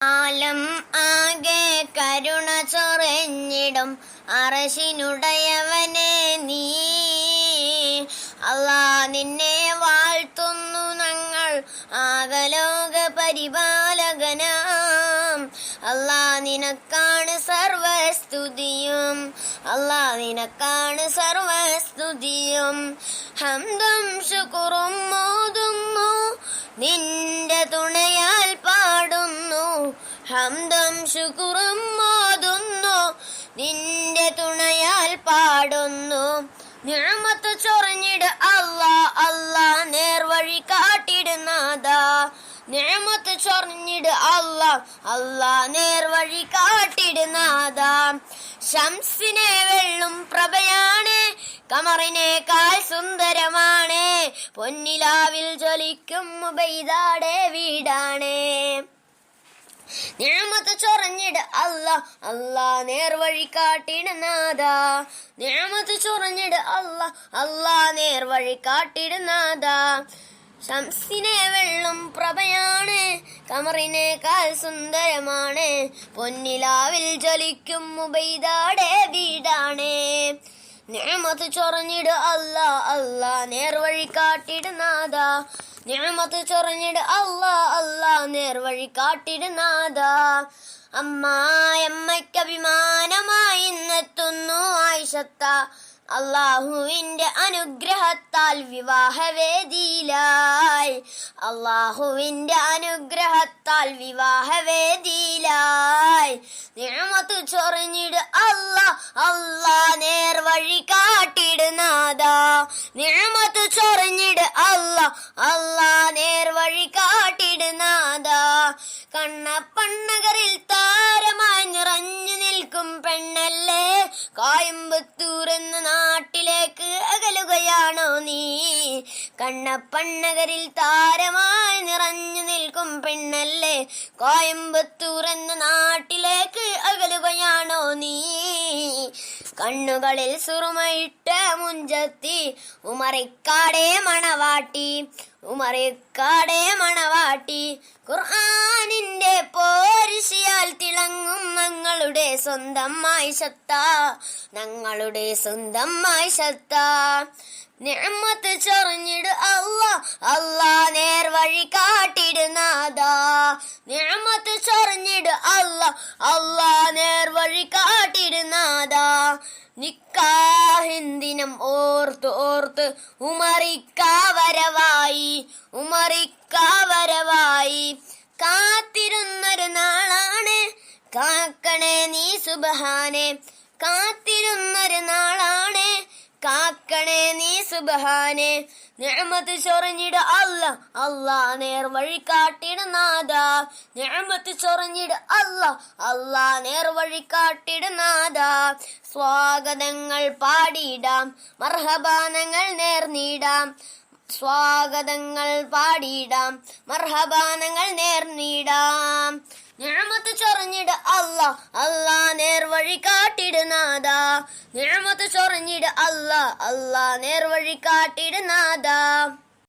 ആലം ആകെ കരുണ ചൊറിഞ്ഞിടും അറശിനുടയവനെ നീ. അല്ലാ നിന്നെ വാഴ്ത്തുന്നു ഞങ്ങൾ ആകലോക പരിപാലകനാം. അല്ലാ നിനക്കാണ് സർവസ്തുതിയും, അല്ലാ നിനക്കാണ് സർവസ്തുതിയും. ഹംദും ശുക്റും മോതുന്നു നിന്റെ തുണയാൽ പാടുന്നു. ഹംദും ശുക്റും മോതുന്നു നിന്റെ തുണയാൽ പാടുന്നു. നിഅമത്ത് ചൊരിഞ്ഞിട് അല്ലാ, അല്ലാ നേർവഴി കാട്ടിടുന്നാദാ. നിഅമത്ത് ചൊരിഞ്ഞിട് അല്ലാ, അല്ലാ നേർവഴി കാട്ടിടുന്നാദാ. ശംസിനെ വെള്ളും പ്രഭയാണ്, കമറിനേക്കാൾ സുന്ദരമാണ്. പൊന്നിലാവിൽ ജ്വലിക്കും ഉബൈദാടെ വീടാണ്. നിഅമത്ത് ചൊരിഞ്ഞിട് അല്ലാ, അല്ലാ നേർവഴി കാട്ടിടുന്നാദാ. നിഅമത്ത് ചൊരിഞ്ഞിട് അല്ലാ, അല്ലാ നേർവഴി കാട്ടിടുന്നാദാ. ശംസിനെ വെള്ളും പ്രഭയാണ്, കമറിനേക്കാൾ സുന്ദരമാണ്. പൊന്നിലാവിൽ ജ്വലിക്കും ഉബൈദാടെ വീടാണ്. നിഅമത്ത് ചൊരിഞ്ഞിട് അല്ലാ, അല്ലാ നേർവഴി കാട്ടിടുന്നാദാ. നിഅമത്ത് ചൊരിഞ്ഞിട് അല്ലാ, അല്ലാ നേർവഴി കാട്ടിടുന്നാദാ. അമ്മായമ്മയ്ക്ക് അഭിമാനമായി ഇന്നെത്തുന്നു ആയിഷത്ത. അല്ലാഹുവിന്റെ അനുഗ്രഹത്താൽ വിവാഹവേദിയിലായി. അല്ലാഹുവിന്റെ അനുഗ്രഹത്താൽ വിവാഹവേദിയിലായി. നിഅമത്ത് ചൊരിഞ്ഞിട് അല്ലാ, അല്ലാ നേർവഴി കാട്ടിടുന്നാദാ. നിഅമത്ത് ചൊരിഞ്ഞിട് അല്ലാ, അല്ലാ നേർവഴി കാട്ടിടുന്നാദാ. കണ്ണപ്പണ്ണകരിൽ താരമായി നിറഞ്ഞു നിൽക്കും പെണ്ണല്ലേ, കോയമ്പത്തൂർ എന്ന നാട്ടിലേക്ക് അകലുകയാണോ നീ? കണ്ണപ്പണ്ണകരിൽ താരമായി നിറഞ്ഞു നിൽക്കും പെണ്ണല്ലേ, കോയമ്പത്തൂർ എന്ന നാട്ടിലേക്ക് അകലുകയാണോ നീ? കണ്ണുകളിൽ സുറുമയിട്ട മുഞ്ചത്തി ഉമറിക്കാടെ മണവാട്ടി, ഉമറിക്കാടെ മണവാട്ടി. ഖുർആനിന്റെ പോരിശിയാൽ തിളങ്ങും ഞങ്ങളുടെ സ്വന്തം ആയിഷത്ത, ഞങ്ങളുടെ സ്വന്തം ആയിഷത്ത. നിഅമത്ത് ചൊരിഞ്ഞിട് അല്ലാ, അല്ലാ നേർവഴി കാട്ടിടുന്നാദാ. നിഅമത്ത് ചൊരിഞ്ഞിട് അല്ലാ, അല്ലാ നേർവഴി കാട്ടിടുന്നാദാ. നിക്കാഹിന്ദിനം ഓർത്ത് ഓർത്ത് ഉമറിക്കാവരവായി, ഉമറിക്കാവരവായി. കാത്തിരുന്നൊരു നാളാണ്, കാക്കണേ നീ സുബ്ഹാനെ. കാത്തിരുന്നൊരു നാളാണ്, കാക്കണേ നീ സുബ്ഹാനെ. നിഅമത്ത് ചൊരിഞ്ഞിട് അല്ലാ, അല്ലാ നേർവഴി കാട്ടിടുന്നാദാ. നിഅമത്ത് ചൊരിഞ്ഞിട് അല്ലാ, അല്ലാ നേർവഴി കാട്ടിടുന്നാദാ. സ്വാഗതങ്ങൾ പാടിയിടാം, മർഹബാനങ്ങൾ നേർന്നിടാം. സ്വാഗതങ്ങൾ പാടിയിടാം, മർഹബാനങ്ങൾ നേർന്നിടാം. നിഅമത്ത് ചൊരിഞ്ഞിട് അല്ലാ, അല്ലാ നേർവഴി കാട്ടിടുന്നാദാ. നിഅമത്ത് ചൊരിഞ്ഞിട് അല്ലാ, അല്ലാ നേർവഴി കാട്ടിടുന്നാദാ.